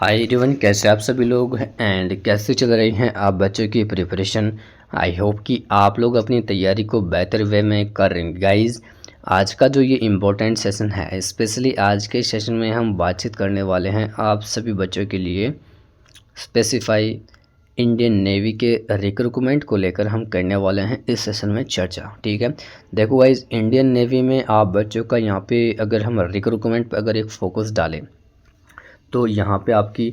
Hi everyone, कैसे आप सभी लोग एंड कैसे चल रही हैं आप बच्चों की प्रिपरेशन। आई होप कि आप लोग अपनी तैयारी को बेहतर वे में कर रहे हैं। गाइस, आज का जो ये इम्पोर्टेंट सेशन है, स्पेशली आज के सेशन में हम बातचीत करने वाले हैं आप सभी बच्चों के लिए स्पेसिफाई इंडियन नेवी के रिक्रूटमेंट को लेकर हम करने वाले हैं इस सेशन में चर्चा। ठीक है, देखो गाइस, इंडियन नेवी में आप बच्चों का यहाँ पे अगर हम रिक्रूटमेंट पर अगर एक फोकस डालें तो यहाँ पे आपकी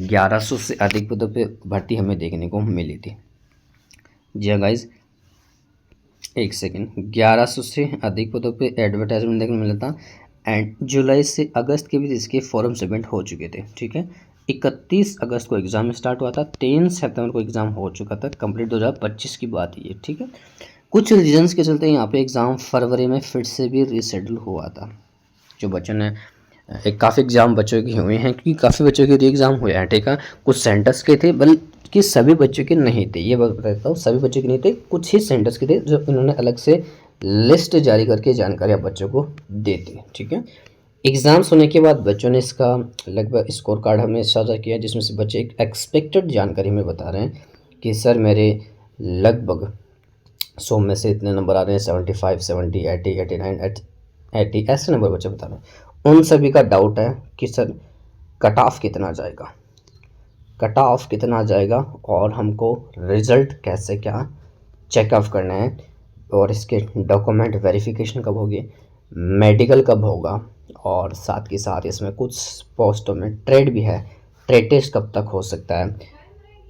1100 से अधिक पदों पे भर्ती हमें देखने को मिली थी। जी हाँ गाइज, एक सेकेंड, 1100 से अधिक पदों पे एडवर्टाइजमेंट देखने को मिला था एंड जुलाई से अगस्त के बीच इसके फॉर्म सबमिट हो चुके थे। ठीक है, 31 अगस्त को एग्ज़ाम स्टार्ट हुआ था, 3 सितंबर को एग्ज़ाम हो चुका था कंप्लीट। 2025 की बात ये। ठीक है, कुछ रीजंस के चलते यहाँ पे एग्ज़ाम फरवरी में फिर से भी रीशेड्यूल हुआ था। जो बच्चों ने एक काफ़ी एग्ज़ाम बच्चों के हुए हैं, क्योंकि काफ़ी बच्चों के री एग्ज़ाम हुए हैं। ठीक है, कुछ सेंटर्स के थे बल्कि सभी बच्चों के नहीं थे, ये बता देता हूँ, सभी बच्चों के नहीं थे, कुछ ही सेंटर्स के थे जो इन्होंने अलग से लिस्ट जारी करके जानकारी आप बच्चों को देते। ठीक है, एग्ज़ाम्स होने के बाद बच्चों ने इसका लगभग स्कोर कार्ड हमें साझा किया, जिसमें से बच्चे एक एक्सपेक्टेड जानकारी हमें बता रहे हैं कि सर मेरे लगभग 100 में से इतने नंबर आ रहे हैं, 75, 70, 80, 89, 80 ऐसे नंबर बच्चे बता रहे हैं। उन सभी का डाउट है कि सर कट ऑफ कितना जाएगा, कट ऑफ कितना जाएगा और हमको रिज़ल्ट कैसे क्या चेकअप करना है, और इसके डॉक्यूमेंट वेरिफिकेशन कब होगी, मेडिकल कब होगा, और साथ के साथ इसमें कुछ पोस्टों में ट्रेड भी है, ट्रेड टेस्ट कब तक हो सकता है,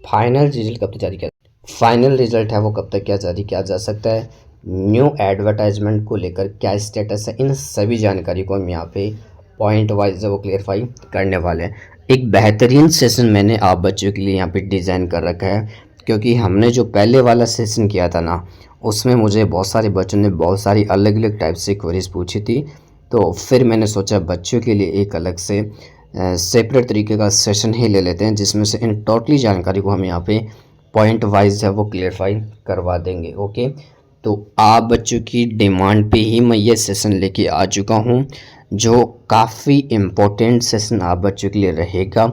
फाइनल रिजल्ट कब तक जारी किया, फाइनल रिजल्ट है वो कब तक क्या जारी किया जा सकता है, न्यू एडवर्टाइजमेंट को लेकर क्या स्टेटस है, इन सभी जानकारी को हम यहाँ पे पॉइंट वाइज वो क्लियरफाई करने वाले हैं। एक बेहतरीन सेशन मैंने आप बच्चों के लिए यहाँ पे डिज़ाइन कर रखा है, क्योंकि हमने जो पहले वाला सेशन किया था ना, उसमें मुझे बहुत सारे बच्चों ने बहुत सारी अलग अलग टाइप से क्वेरीज पूछी थी। तो फिर मैंने सोचा बच्चों के लिए एक अलग से सेपरेट तरीके का सेशन ही ले लेते हैं, जिसमें से इन टोटली जानकारी को हम यहाँ पे पॉइंट वाइज है वो क्लियरफाई करवा देंगे। ओके, तो आप बच्चों की डिमांड पे ही मैं ये सेशन लेके आ चुका हूँ, जो काफ़ी इम्पोर्टेंट सेशन आप बच्चों के लिए रहेगा।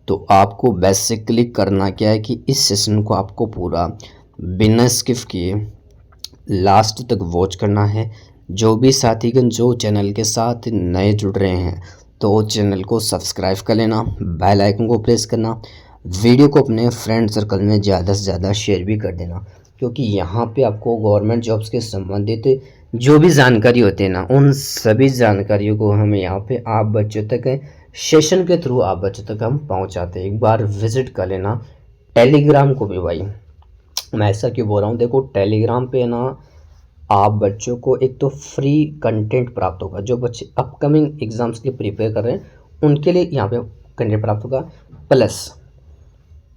तो आपको बेसिकली करना क्या है कि इस सेशन को आपको पूरा बिना स्किप किए लास्ट तक वॉच करना है। जो भी साथीगण जो चैनल के साथ नए जुड़ रहे हैं तो चैनल को सब्सक्राइब कर लेना, बेल आइकन को प्रेस करना, वीडियो को अपने फ्रेंड सर्कल में ज़्यादा से ज़्यादा शेयर भी कर देना, क्योंकि यहाँ पे आपको गवर्नमेंट जॉब्स के संबंधित जो भी जानकारी होती है ना, उन सभी जानकारियों को हम यहाँ पे आप बच्चों तक सेशन के थ्रू आप बच्चों तक हम पहुँचाते हैं। एक बार विजिट कर लेना टेलीग्राम को भी। भाई मैं ऐसा क्यों बोल रहा हूँ, देखो टेलीग्राम पे ना आप बच्चों को एक तो फ्री कंटेंट प्राप्त होगा, जो बच्चे अपकमिंग एग्जाम्स के लिए प्रिपेयर कर रहे हैं उनके लिए यहाँ पे कंटेंट प्राप्त होगा, प्लस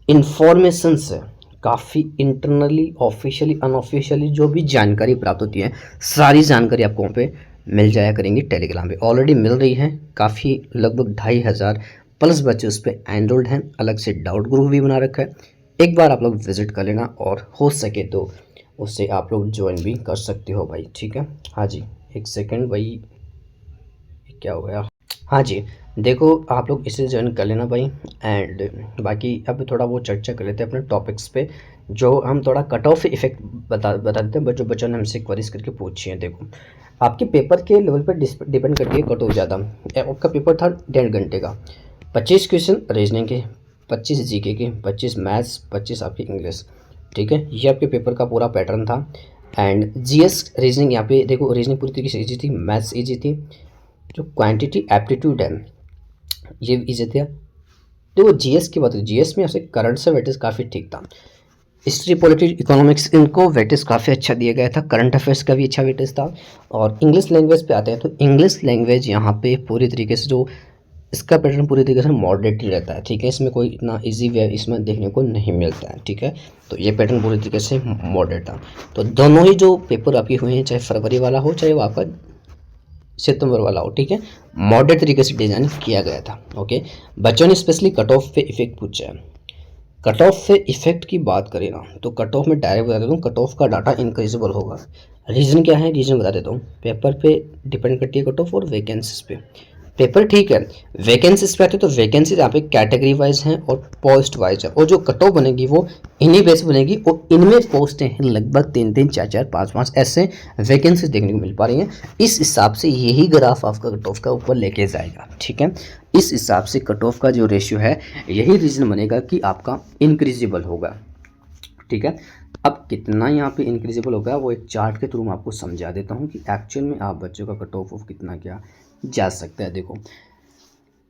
इन्फॉर्मेशन से काफ़ी इंटरनली ऑफिशियली अनऑफिशियली जो भी जानकारी प्राप्त होती है, सारी जानकारी आपको वहाँ पे मिल जाया करेंगी। टेलीग्राम पे ऑलरेडी मिल रही है, काफ़ी लगभग 2500 प्लस बच्चे उस पर एनरोल्ड हैं, अलग से डाउट ग्रुप भी बना रखा है। एक बार आप लोग विजिट कर लेना और हो सके तो उससे आप लोग ज्वाइन भी कर सकते हो भाई। ठीक है, हाँ जी, एक सेकेंड भाई, क्या हो गया, हाँ जी, देखो आप लोग इसे ज्वाइन कर लेना भाई। एंड बाकी अब थोड़ा वो चर्चा कर लेते हैं अपने टॉपिक्स पे, जो हम थोड़ा कट ऑफ इफेक्ट बता देते हैं, जो बच्चों ने हमसे क्वेरीज करके पूछी है। देखो आपके पेपर के लेवल पर डिपेंड करती है कट ऑफ ज़्यादा। आपका पेपर था 1.5 घंटे का, 25 क्वेश्चन रीजनिंग के, 25 जीके के, 25 मैथ्स, 25 आपकी इंग्लिश। ठीक है, ये आपके पेपर का पूरा पैटर्न था। एंड जीएस रीजनिंग यहाँ पे देखो, रीजनिंग पूरी तरीके से ईजी थी, मैथ्स ईजी थी, जो क्वांटिटी एप्टीट्यूड है ये ईजी था। देखो जीएस की बात है, जीएस में आपसे करंट से वेटेज काफ़ी ठीक था, हिस्ट्री पॉलिटिक्स इकोनॉमिक्स इनको वेटेज काफ़ी अच्छा दिया गया था, करंट अफेयर्स का भी अच्छा वेटेज था। और इंग्लिश लैंग्वेज पे आते हैं तो इंग्लिश लैंग्वेज यहाँ पे पूरी तरीके से जो इसका पैटर्न पूरी तरीके से मॉडरेट ही रहता है। ठीक है, इसमें कोई इतना इजी वे इसमें देखने को नहीं मिलता है। ठीक है, तो ये पैटर्न पूरी तरीके से मॉडरेट था। तो दोनों ही जो पेपर आपके हुए हैं, चाहे फरवरी वाला हो चाहे वो आपका सितंबर वाला हो, ठीक है, मॉडरेट तरीके से डिज़ाइन किया गया था। ओके, बच्चों ने स्पेशली कट ऑफ पे इफेक्ट पूछा है। कट ऑफ पे इफेक्ट की बात करें ना, तो कट ऑफ में डायरेक्ट बता देता हूँ, कट ऑफ का डाटा इंक्रीजेबल होगा। रीज़न क्या है, रीज़न बता देता हूँ, पेपर पे डिपेंड करती है कट ऑफ और वैकेंसीज पे। पेपर ठीक है। वैकेंसीज पे आते तो वैकेंसीज यहाँ पे कैटेगरी वाइज हैं और पोस्ट वाइज है, और जो कट ऑफ बनेगी वो इन्हीं बेस बनेगी, और इनमें पोस्टें हैं लगभग 3-3, 4-4, 5-5 ऐसे वैकेंसीज देखने को मिल पा रही हैं। इस हिसाब से यही ग्राफ आपका कट ऑफ का ऊपर लेके जाएगा, ठीक है। इस हिसाब से कट ऑफ का जो रेशियो है यही रीज़न बनेगा कि आपका इंक्रीजिबल होगा, ठीक है। अब कितना यहाँ पे इंक्रीजिबल होगा वो एक चार्ट के थ्रू मैं आपको समझा देता हूँ कि एक्चुअल में आप बच्चों का कट ऑफ कितना क्या जा सकता है। देखो,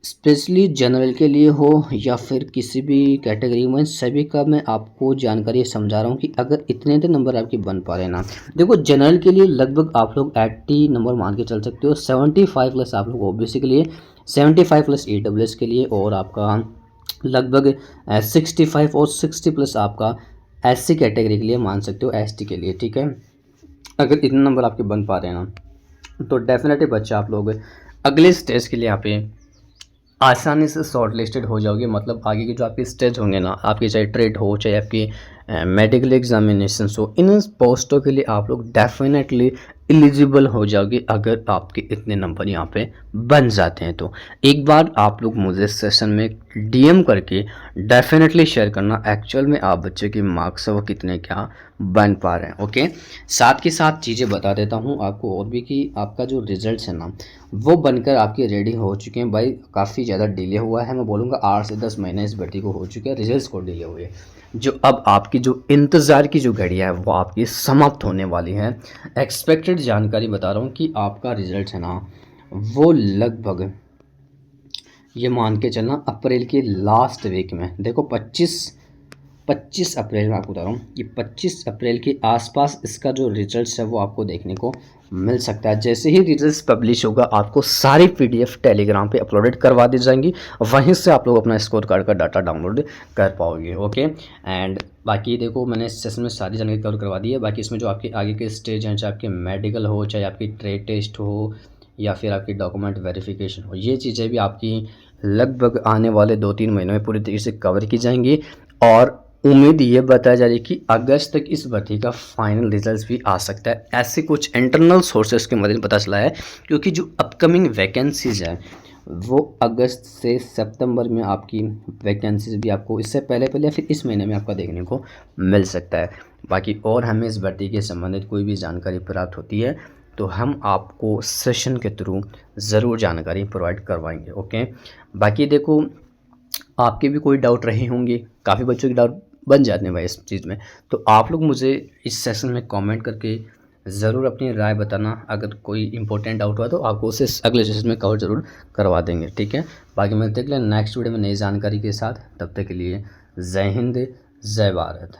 स्पेशली जनरल के लिए हो या फिर किसी भी कैटेगरी में, सभी का मैं आपको जानकारी समझा रहा हूँ कि अगर इतने नंबर आपके बन पा रहे हैं ना, देखो जनरल के लिए लगभग आप लोग 80 नंबर मान के चल सकते हो, 75 प्लस आप लोग ओबीसी के लिए, 75 प्लस ईडब्ल्यूएस के लिए, और आपका लगभग 65 और 60 प्लस आपका एससी कैटेगरी के लिए मान सकते हो, एसटी के लिए, ठीक है। अगर इतने नंबर आपके बन पा रहे हैं ना, तो डेफिनेटली बच्चा आप लोग अगले स्टेज के लिए यहाँ पे आसानी से शॉर्ट लिस्टेड हो जाओगे। मतलब आगे के जो आपके स्टेज होंगे ना, आपकी चाहे ट्रेड हो, चाहे आपकी मेडिकल एग्जामिनेशन हो, इन पोस्टों के लिए आप लोग डेफिनेटली एलिजिबल हो जाओगे अगर आपके इतने नंबर यहाँ पे बन जाते हैं। तो एक बार आप लोग मुझे सेशन में डीएम करके डेफिनेटली शेयर करना एक्चुअल में आप बच्चे के मार्क्स वो कितने क्या बन पा रहे हैं, ओके। साथ के साथ चीज़ें बता देता हूँ आपको और भी कि आपका जो रिजल्ट्स है ना वो बनकर आपके रेडी हो चुके हैं भाई। काफ़ी ज़्यादा डिले हुआ है, मैं बोलूँगा 8 से 10 महीने इस भर्ती को हो चुके हैं, रिजल्ट्स को डिले हुए। जो अब आपकी जो इंतज़ार की जो घड़ियाँ है वो आपकी समाप्त होने वाली है। एक्सपेक्टेड जानकारी बता रहा हूँ कि आपका रिजल्ट है ना वो लगभग ये मान के चलना अप्रैल के लास्ट वीक में, देखो 25 अप्रैल में आपको बता रहा हूँ कि 25 अप्रैल के आसपास इसका जो रिजल्ट्स है वो आपको देखने को मिल सकता है। जैसे ही रिजल्ट्स पब्लिश होगा आपको सारी पीडीएफ टेलीग्राम पे अपलोडेड करवा दी जाएंगी, वहीं से आप लोग अपना स्कोर कार्ड का डाटा डाउनलोड कर पाओगे, ओके। एंड बाकी देखो मैंने इस सेशन में सारी जानकारी कवर करवा दी है। बाकी इसमें जो आपके आगे के स्टेज हैं, चाहे आपके मेडिकल हो, चाहे आपकी ट्रेड टेस्ट हो, या फिर आपकी डॉक्यूमेंट वेरिफिकेशन हो, ये चीज़ें भी आपकी लगभग आने वाले 2-3 महीनों में पूरी तरीके से कवर की जाएंगी। और उम्मीद ये बताया जा रही है कि अगस्त तक इस भर्ती का फाइनल रिजल्ट भी आ सकता है, ऐसे कुछ इंटरनल सोर्सेज के मदद पता चला है। क्योंकि जो अपकमिंग वैकेंसीज है वो अगस्त से सितंबर में आपकी वैकेंसीज भी आपको इससे पहले या फिर इस महीने में आपका देखने को मिल सकता है। बाकी और हमें इस भर्ती के संबंधित कोई भी जानकारी प्राप्त होती है तो हम आपको सेशन के थ्रू ज़रूर जानकारी प्रोवाइड करवाएंगे, ओके। बाकी देखो आपके भी कोई डाउट रहे होंगे, काफ़ी बच्चों के डाउट बन जाते हैं भाई इस चीज़ में, तो आप लोग मुझे इस सेशन में कमेंट करके ज़रूर अपनी राय बताना। अगर कोई इंपॉर्टेंट डाउट हुआ तो आपको उसे अगले सेशन में कवर ज़रूर करवा देंगे, ठीक है। बाकी मैं देख लें नेक्स्ट वीडियो में नई जानकारी के साथ, तब तक के लिए जय हिंद, जय भारत।